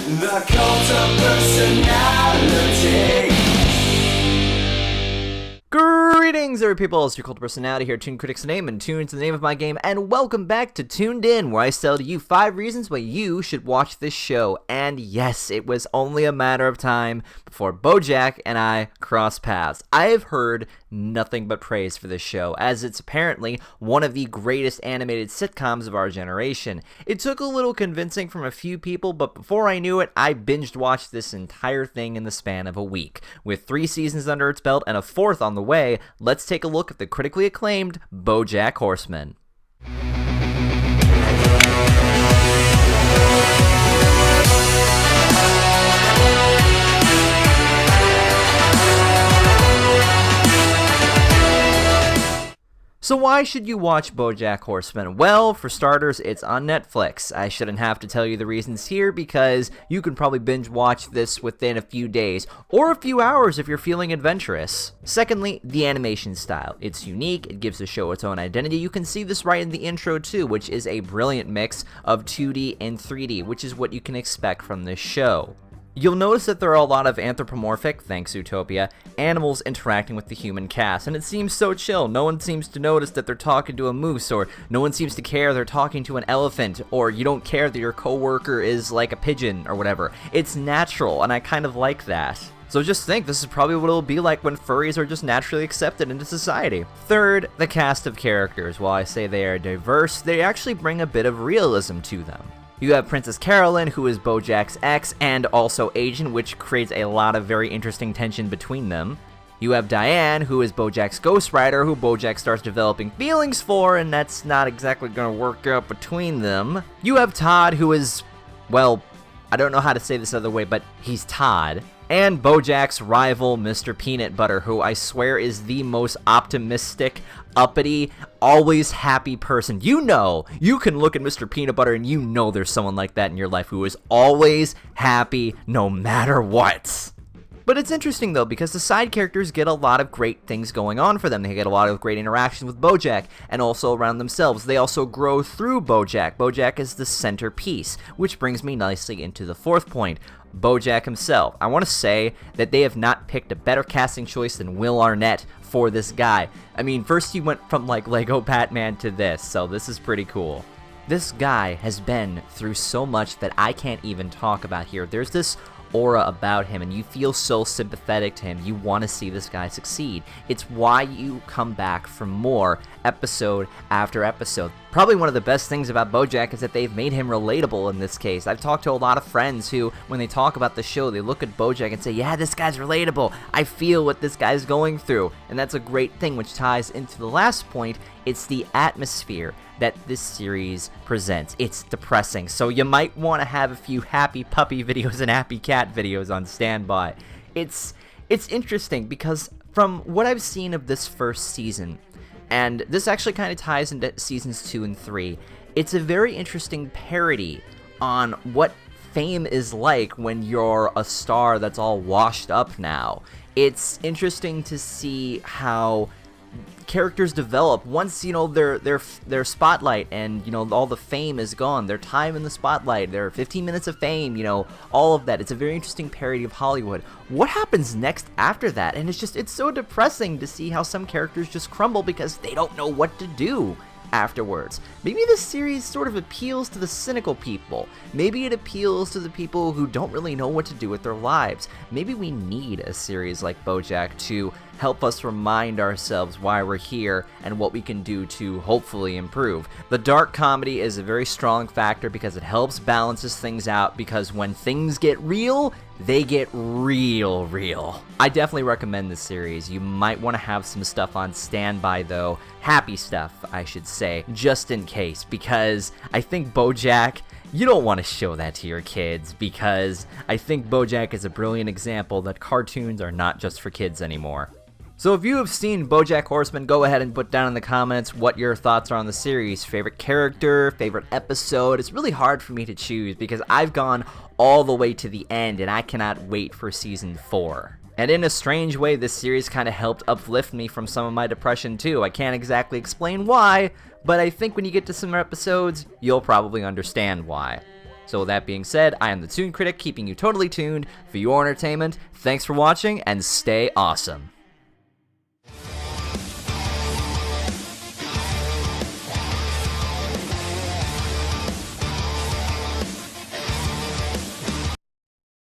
The cult of personality. Greetings, every people, it's your cult of personality here, Toon Critic's name, and Toon's the name of my game, and welcome back to Tooned In, where I tell to you 5 reasons why you should watch this show. And yes, it was only a matter of time before Bojack and I crossed paths. I have heard nothing but praise for this show, as it's apparently one of the greatest animated sitcoms of our generation. It took a little convincing from a few people, but before I knew it, I binged watched this entire thing in the span of a week. With 3 seasons under its belt and a 4th on the way, let's take a look at the critically acclaimed Bojack Horseman. So why should you watch Bojack Horseman? Well, for starters, it's on Netflix. I shouldn't have to tell you the reasons here because you can probably binge watch this within a few days, or a few hours if you're feeling adventurous. Secondly, the animation style. It's unique, it gives the show its own identity. You can see this right in the intro too, which is a brilliant mix of 2D and 3D, which is what you can expect from this show. You'll notice that there are a lot of anthropomorphic, thanks Utopia, animals interacting with the human cast, and it seems so chill. No one seems to notice that they're talking to a moose, or no one seems to care they're talking to an elephant, or you don't care that your coworker is like a pigeon, or whatever. It's natural, and I kind of like that. So just think, this is probably what it'll be like when furries are just naturally accepted into society. Third, the cast of characters. While I say they are diverse, they actually bring a bit of realism to them. You have Princess Carolyn, who is Bojack's ex and also Asian, which creates a lot of very interesting tension between them. You have Diane, who is Bojack's ghostwriter, who Bojack starts developing feelings for, and that's not exactly going to work out between them. You have Todd, who is, well, I don't know how to say this other way, but he's Todd. And Bojack's rival, Mr. Peanut Butter, who I swear is the most optimistic, uppity, always happy person. You know, you can look at Mr. Peanut Butter and you know there's someone like that in your life who is always happy no matter what. But it's interesting though, because the side characters get a lot of great things going on for them. They get a lot of great interactions with Bojack and also around themselves. They also grow through Bojack. Bojack is the centerpiece, which brings me nicely into the 4th point. Bojack himself. I want to say that they have not picked a better casting choice than Will Arnett for this guy. I mean, first he went from like Lego Batman to this, so this is pretty cool. This guy has been through so much that I can't even talk about here. There's this aura about him and you feel so sympathetic to him. You want to see this guy succeed. It's why you come back for more episode after episode. Probably one of the best things about Bojack is that they've made him relatable in this case. I've talked to a lot of friends who, when they talk about the show, they look at Bojack and say, yeah, this guy's relatable. I feel what this guy's going through. And that's a great thing, which ties into the last point. It's the atmosphere that this series presents. It's depressing, so you might want to have a few happy puppy videos and happy cat videos on standby. It's interesting because from what I've seen of this first season, and this actually kind of ties into seasons 2 and 3, it's a very interesting parody on what fame is like when you're a star that's all washed up now. It's interesting to see how characters develop once, you know, their spotlight and, you know, all the fame is gone, their time in the spotlight, their 15 minutes of fame, you know, all of that. It's a very interesting parody of Hollywood. What happens next after that? And it's so depressing to see how some characters just crumble because they don't know what to do afterwards. Maybe this series sort of appeals to the cynical people. Maybe it appeals to the people who don't really know what to do with their lives. Maybe we need a series like Bojack to help us remind ourselves why we're here and what we can do to hopefully improve. The dark comedy is a very strong factor because it helps balances things out, because when things get real, they get real. I definitely recommend this series. You might want to have some stuff on standby though, happy stuff I should say, just in case, because I think Bojack, you don't want to show that to your kids, because I think Bojack is a brilliant example that cartoons are not just for kids anymore. So if you have seen Bojack Horseman, go ahead and put down in the comments what your thoughts are on the series. Favorite character, favorite episode. It's really hard for me to choose because I've gone all the way to the end and I cannot wait for season 4. And in a strange way, this series kind of helped uplift me from some of my depression too. I can't exactly explain why, but I think when you get to some episodes, you'll probably understand why. So with that being said, I am the Toon Critic, keeping you totally tuned for your entertainment. Thanks for watching, and stay awesome.